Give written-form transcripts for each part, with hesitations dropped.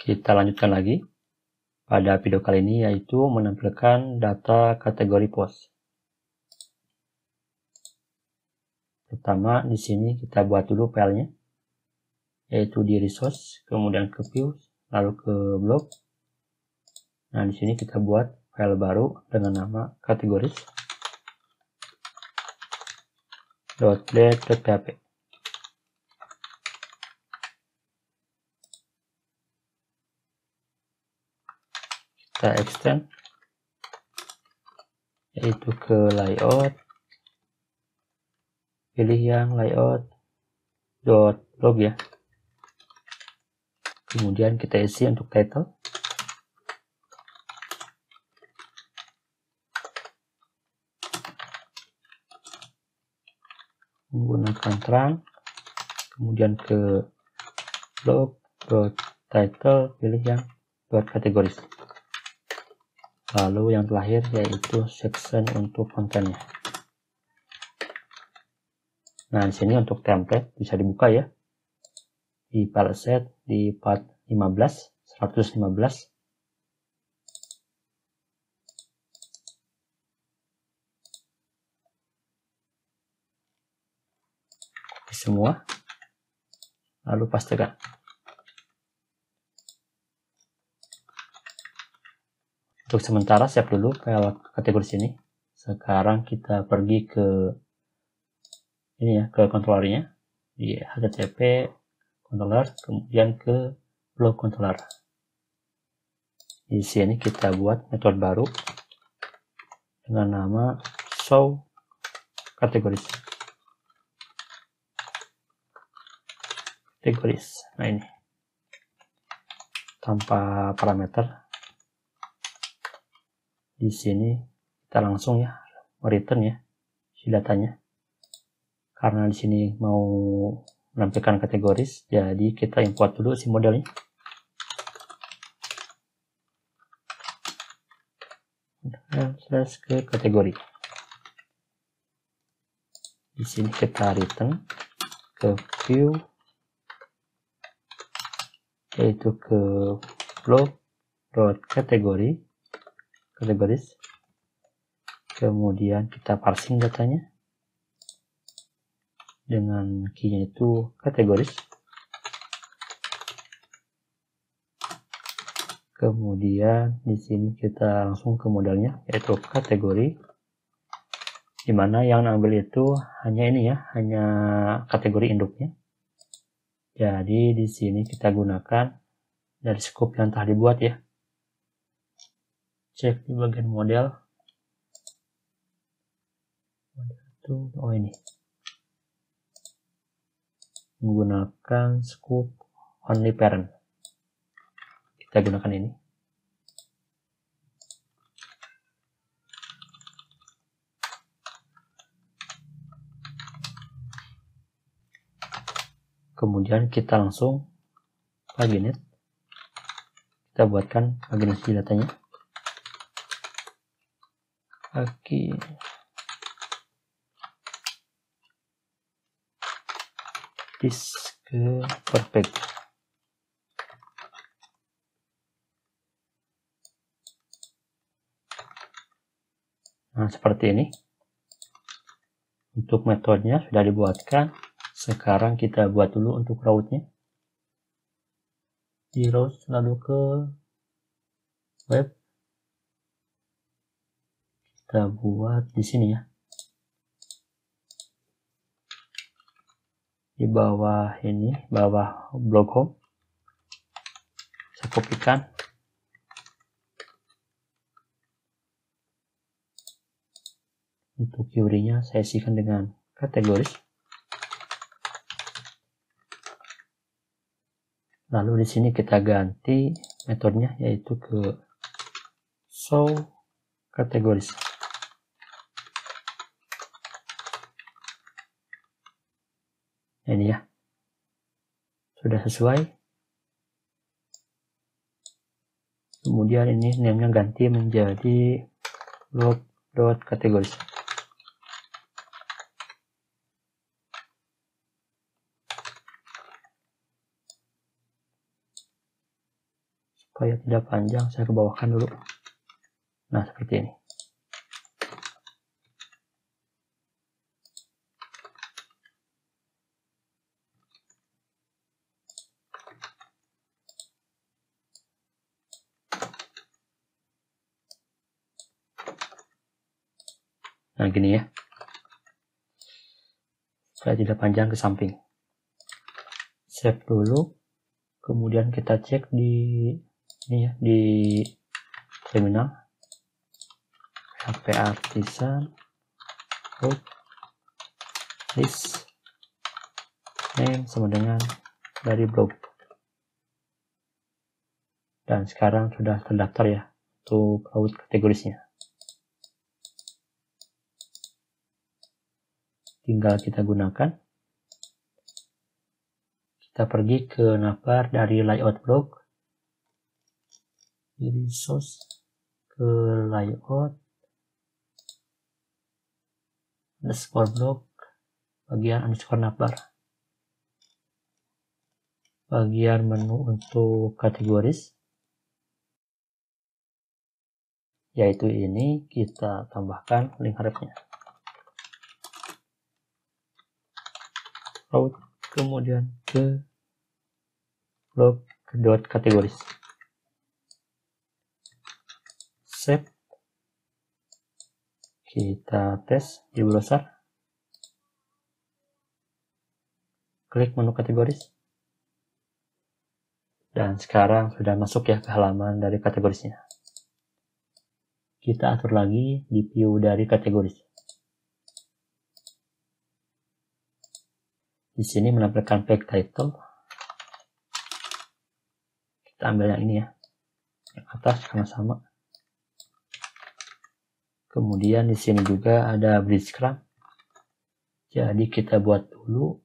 Kita lanjutkan lagi pada video kali ini, yaitu menampilkan data kategori post. Pertama, di sini kita buat dulu filenya, yaitu di resource, kemudian ke view, lalu ke blog. Nah, di sini kita buat file baru dengan nama kategoris .blade.php. Kita extend, yaitu ke layout, pilih yang layout .blog ya. Kemudian kita isi untuk title, menggunakan trunk, kemudian ke blog.title, pilih yang .kategoris. Lalu yang terakhir yaitu section untuk kontennya. Nah, di sini untuk template bisa dibuka ya. Di file set di part 115. Semua, lalu pastikan. Untuk sementara siap dulu file kategori sini. Sekarang kita pergi ke ini ya, ke controllernya di http controller, kemudian ke blog controller. Di sini kita buat metode baru dengan nama show kategoris. Nah, ini tanpa parameter. Di sini kita langsung ya return ya si datanya, karena di sini mau menampilkan kategoris, jadi kita import dulu si modelnya. Slash ke kategori. Di sini kita return ke view, yaitu ke blog.kategoris, kemudian kita parsing datanya dengan key-nya itu kategoris, kemudian di sini kita langsung ke modelnya yaitu kategori, dimana yang ambil itu hanya ini ya, hanya kategori induknya. Jadi di sini kita gunakan dari scope yang telah dibuat ya. Cek di bagian model itu, oh ini menggunakan scope only parent, kita gunakan ini. Kemudian kita langsung paginate, kita buatkan paginasi datanya. Oke, this ke perfect. Nah, seperti ini. Untuk metodenya sudah dibuatkan. Sekarang kita buat dulu untuk route-nya. Di route lalu ke web. Kita buat di sini ya. Di bawah ini, bawah blog home. Saya kopikan. Untuk query-nya saya isikan dengan kategoris. Lalu di sini kita ganti metodenya yaitu ke show kategoris. Ini ya, sudah sesuai. Kemudian ini name-nya ganti menjadi blog.kategoris. Supaya tidak panjang, saya ke bawahkan dulu. Nah, seperti ini. Nah, gini ya. Supaya tidak panjang ke samping. Save dulu. Kemudian kita cek di ini ya, di terminal. HP Artisan root list name sama dengan dari blog. Dan sekarang sudah terdaftar ya untuk root kategorisnya. Tinggal kita gunakan. Kita pergi ke navbar dari layout blog. Jadi source ke layout underscore blog bagian underscore navbar. Bagian menu untuk kategoris, yaitu ini, kita tambahkan link hrefnya. Route, kemudian ke blog dot kategoris. Save. Kita tes di browser. Klik menu kategoris. Dan sekarang sudah masuk ya ke halaman dari kategorisnya. Kita atur lagi di view dari kategoris. Di sini menampilkan page title. Kita ambil yang ini ya, yang atas karena sama. Kemudian di sini juga ada breadcrumb. Jadi kita buat dulu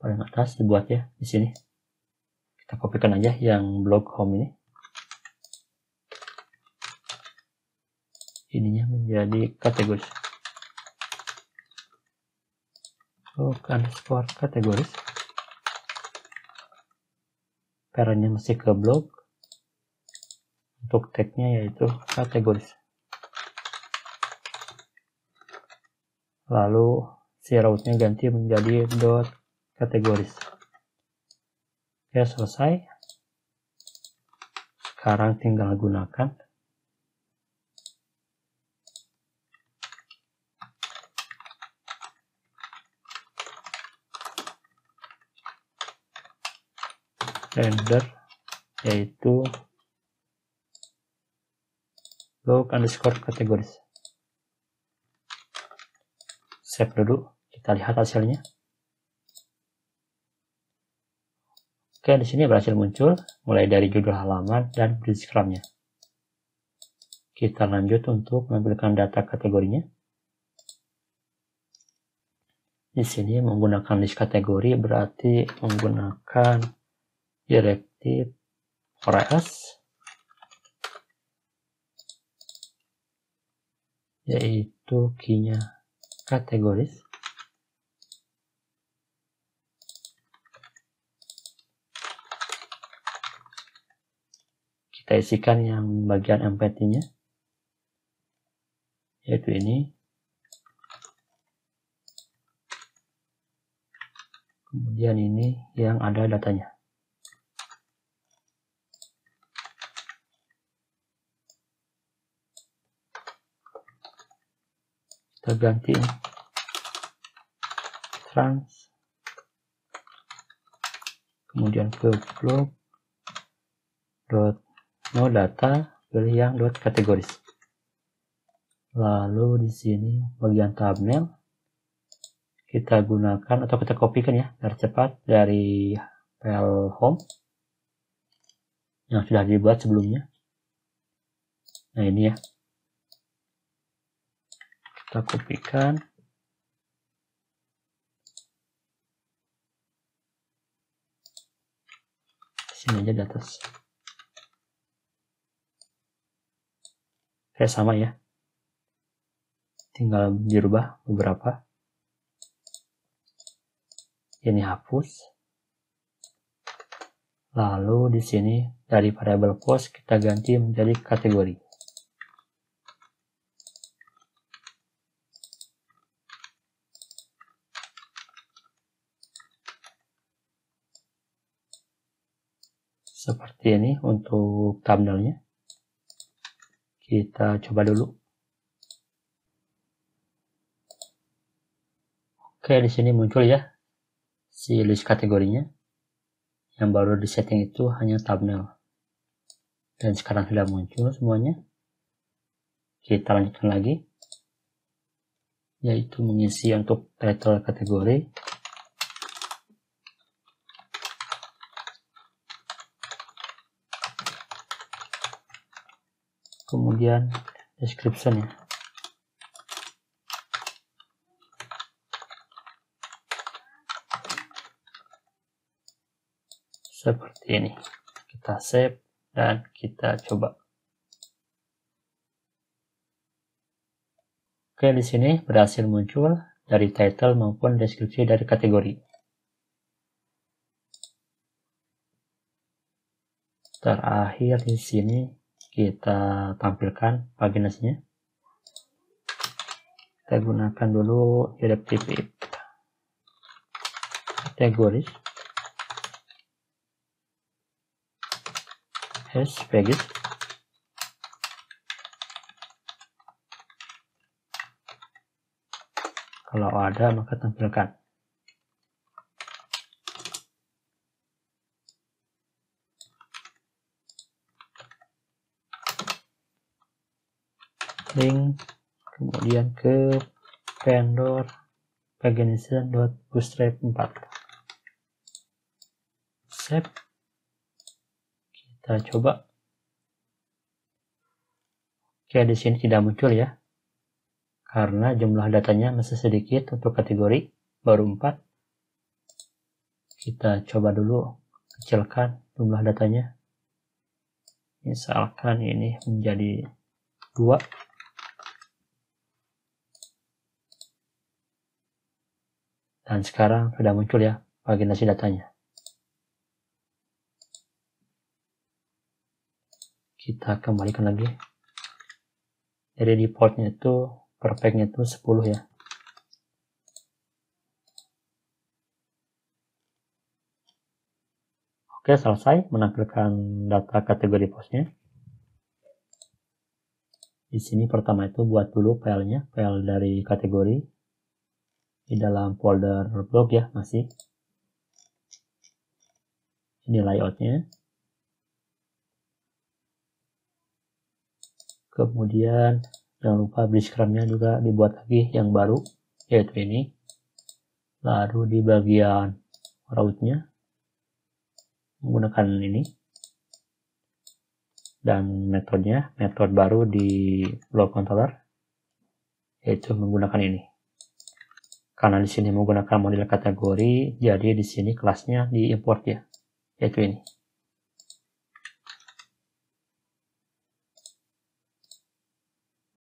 paling atas, dibuat ya di sini. Kita kopikan aja yang blog home ini. Ininya menjadi kategoris. Underscore kategoris. Parentnya masih ke blog. Untuk tagnya yaitu kategoris. Lalu si route-nya ganti menjadi dot kategoris. Oke, selesai. Sekarang tinggal gunakan. Render yaitu blog underscore kategoris. Save dulu, kita lihat hasilnya. Oke, di sini berhasil muncul mulai dari judul halaman dan breadcrumb-nya. Kita lanjut untuk menampilkan data kategorinya. Di sini menggunakan list kategori berarti menggunakan directive forex, yaitu key-nya kategoris. Kita isikan yang bagian empty-nya, yaitu ini. Kemudian ini yang ada datanya. Kita ganti trans, kemudian ke blog dot no data, pilih yang dot kategoris. Lalu di sini bagian thumbnail kita gunakan atau kita kopikan ya biar cepat dari file home yang sudah dibuat sebelumnya. Nah, ini ya, kita kopikan. Sini aja di atas. Kayak sama ya. Tinggal dirubah beberapa. Ini hapus. Lalu di sini dari variabel post kita ganti menjadi kategori. Seperti ini untuk thumbnailnya. Kita coba dulu. Oke, di sini muncul ya si list kategorinya. Yang baru di setting itu hanya thumbnail. Dan sekarang sudah muncul semuanya. Kita lanjutkan lagi, yaitu mengisi untuk title kategori. Kemudian description ya. Seperti ini. Kita save dan kita coba. Oke, di sini berhasil muncul dari title maupun deskripsi dari kategori. Terakhir di sini kita tampilkan paginasinya. Kita gunakan dulu directive if kategoris has pages. Kalau ada maka tampilkan. Link kemudian ke vendor pagination.bootstrap 4. Save. Kita coba. Oke, di sini tidak muncul ya. Karena jumlah datanya masih sedikit untuk kategori, baru 4. Kita coba dulu kecilkan jumlah datanya. Misalkan ini menjadi 2. Dan sekarang sudah muncul ya paginasi datanya. Kita kembalikan lagi. Jadi defaultnya itu perfectnya itu 10 ya. Oke, selesai menampilkan data kategori postnya. Di sini pertama itu buat dulu filenya, file dari kategori di dalam folder blog ya masih. Ini layoutnya. Kemudian jangan lupa blitzcranknya juga dibuat lagi yang baru, yaitu ini. Lalu di bagian rootnya menggunakan ini. Dan metodenya, metode baru di blog controller, yaitu menggunakan ini. Karena di sini menggunakan model kategori, jadi di sini kelasnya diimport ya, yaitu ini.